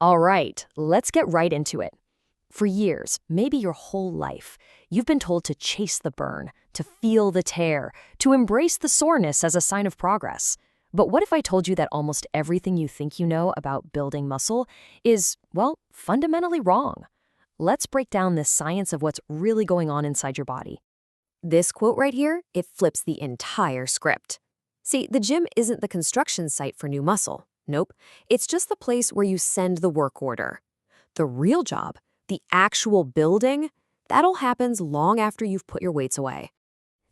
All right, let's get right into it. For years, maybe your whole life, you've been told to chase the burn, to feel the tear, to embrace the soreness as a sign of progress. But what if I told you that almost everything you think you know about building muscle is, well, fundamentally wrong? Let's break down the science of what's really going on inside your body. This quote right here, it flips the entire script. See, the gym isn't the construction site for new muscle. Nope. It's just the place where you send the work order. The real job, the actual building, that all happens long after you've put your weights away.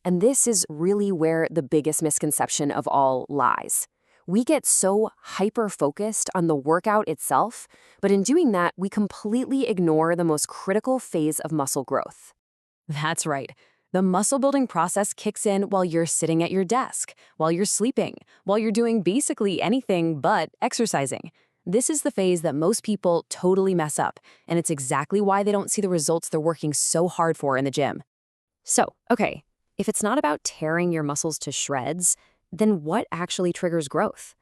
And this is really where the biggest misconception of all lies. We get so hyper-focused on the workout itself, but in doing that, we completely ignore the most critical phase of muscle growth. That's right. The muscle building process kicks in while you're sitting at your desk, while you're sleeping, while you're doing basically anything but exercising. This is the phase that most people totally mess up, and it's exactly why they don't see the results they're working so hard for in the gym. So, okay, if it's not about tearing your muscles to shreds, then what actually triggers growth?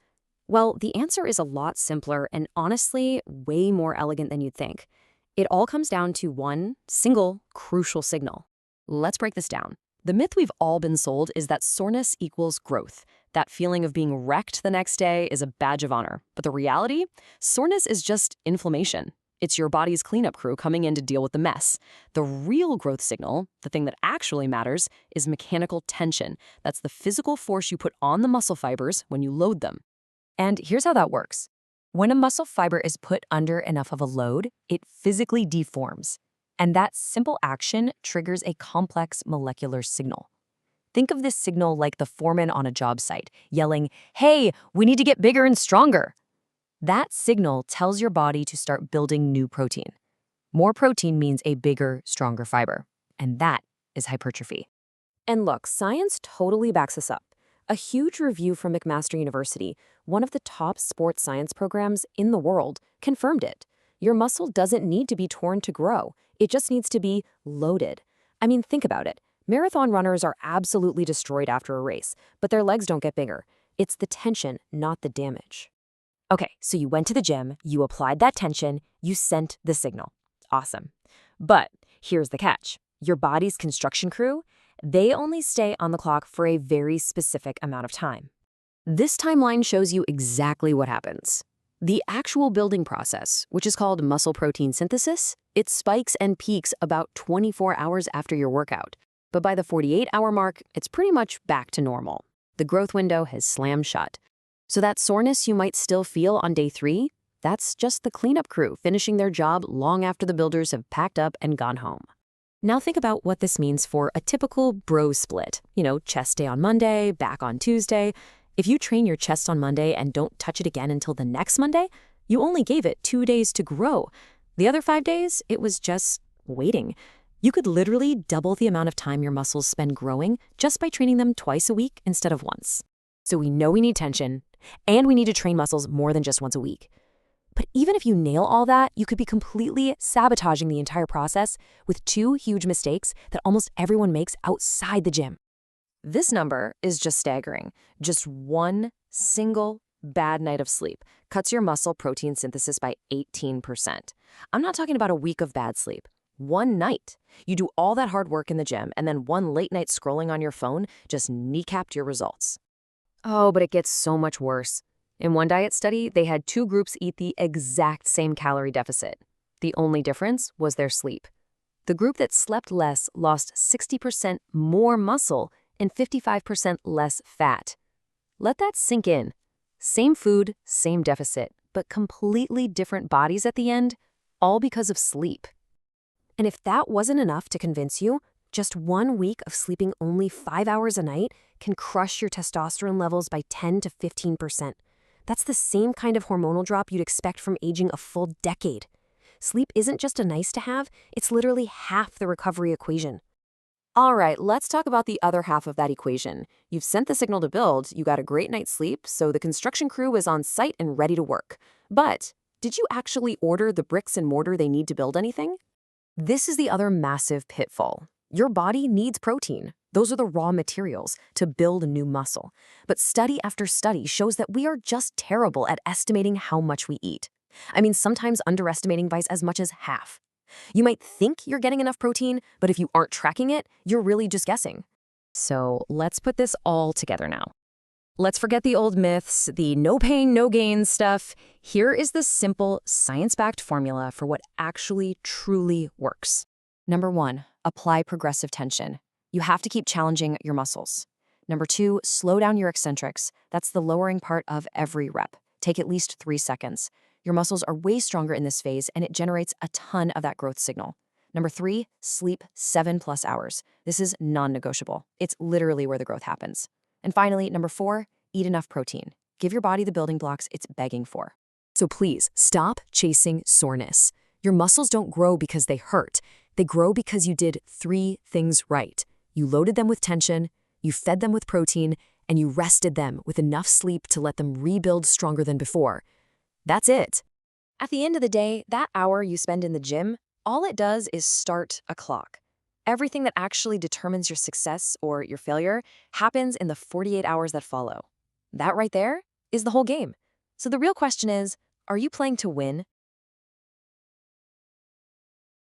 Well, the answer is a lot simpler and honestly way more elegant than you'd think. It all comes down to one single crucial signal. Let's break this down. The myth we've all been sold is that soreness equals growth. That feeling of being wrecked the next day is a badge of honor. But the reality? Soreness is just inflammation. It's your body's cleanup crew coming in to deal with the mess. The real growth signal, the thing that actually matters, is mechanical tension. That's the physical force you put on the muscle fibers when you load them. And here's how that works. When a muscle fiber is put under enough of a load, it physically deforms. And that simple action triggers a complex molecular signal. Think of this signal like the foreman on a job site, yelling, "Hey, we need to get bigger and stronger." That signal tells your body to start building new protein. More protein means a bigger, stronger fiber. And that is hypertrophy. And look, science totally backs us up. A huge review from McMaster University, one of the top sports science programs in the world, confirmed it. Your muscle doesn't need to be torn to grow. It just needs to be loaded. I mean, think about it. Marathon runners are absolutely destroyed after a race, but their legs don't get bigger. It's the tension, not the damage. Okay, so you went to the gym, you applied that tension, you sent the signal. Awesome. But here's the catch. Your body's construction crew, they only stay on the clock for a very specific amount of time. This timeline shows you exactly what happens. The actual building process, which is called muscle protein synthesis, it spikes and peaks about 24 hours after your workout. But by the 48-hour mark, it's pretty much back to normal. The growth window has slammed shut. So that soreness you might still feel on day 3, that's just the cleanup crew finishing their job long after the builders have packed up and gone home. Now think about what this means for a typical bro split. Chest day on Monday, back on Tuesday. If you train your chest on Monday and don't touch it again until the next Monday, you only gave it 2 days to grow. The other 5 days, it was just waiting. You could literally double the amount of time your muscles spend growing just by training them twice a week instead of once. So we know we need tension, and we need to train muscles more than just once a week. But even if you nail all that, you could be completely sabotaging the entire process with 2 huge mistakes that almost everyone makes outside the gym. This number is just staggering. Just one single bad night of sleep cuts your muscle protein synthesis by 18%. I'm not talking about a week of bad sleep. One night. You do all that hard work in the gym, and then one late night scrolling on your phone just kneecapped your results. Oh, but it gets so much worse. In one diet study, they had 2 groups eat the exact same calorie deficit. The only difference was their sleep. The group that slept less lost 60% more muscle and 55% less fat. Let that sink in. Same food, same deficit, but completely different bodies at the end, all because of sleep. And if that wasn't enough to convince you, just 1 week of sleeping only 5 hours a night can crush your testosterone levels by 10 to 15%. That's the same kind of hormonal drop you'd expect from aging a full decade. Sleep isn't just a nice to have, it's literally half the recovery equation. All right, let's talk about the other half of that equation. You've sent the signal to build, you got a great night's sleep, so the construction crew is on site and ready to work. But did you actually order the bricks and mortar they need to build anything? This is the other massive pitfall. Your body needs protein. Those are the raw materials to build a new muscle. But study after study shows that we are just terrible at estimating how much we eat. I mean, sometimes underestimating by as much as half. You might think you're getting enough protein, but if you aren't tracking it, you're really just guessing. So let's put this all together now. Let's forget the old myths, the no pain, no gain stuff. Here is the simple, science-backed formula for what actually, truly works. Number 1, apply progressive tension. You have to keep challenging your muscles. Number 2, slow down your eccentrics. That's the lowering part of every rep. Take at least 3 seconds. Your muscles are way stronger in this phase, and it generates a ton of that growth signal. Number 3, sleep 7+ hours. This is non-negotiable. It's literally where the growth happens. And finally, number 4, eat enough protein. Give your body the building blocks it's begging for. So please, stop chasing soreness. Your muscles don't grow because they hurt. They grow because you did 3 things right. You loaded them with tension, you fed them with protein, and you rested them with enough sleep to let them rebuild stronger than before. That's it. At the end of the day, that hour you spend in the gym, all it does is start a clock. Everything that actually determines your success or your failure happens in the 48 hours that follow. That right there is the whole game. So the real question is, are you playing to win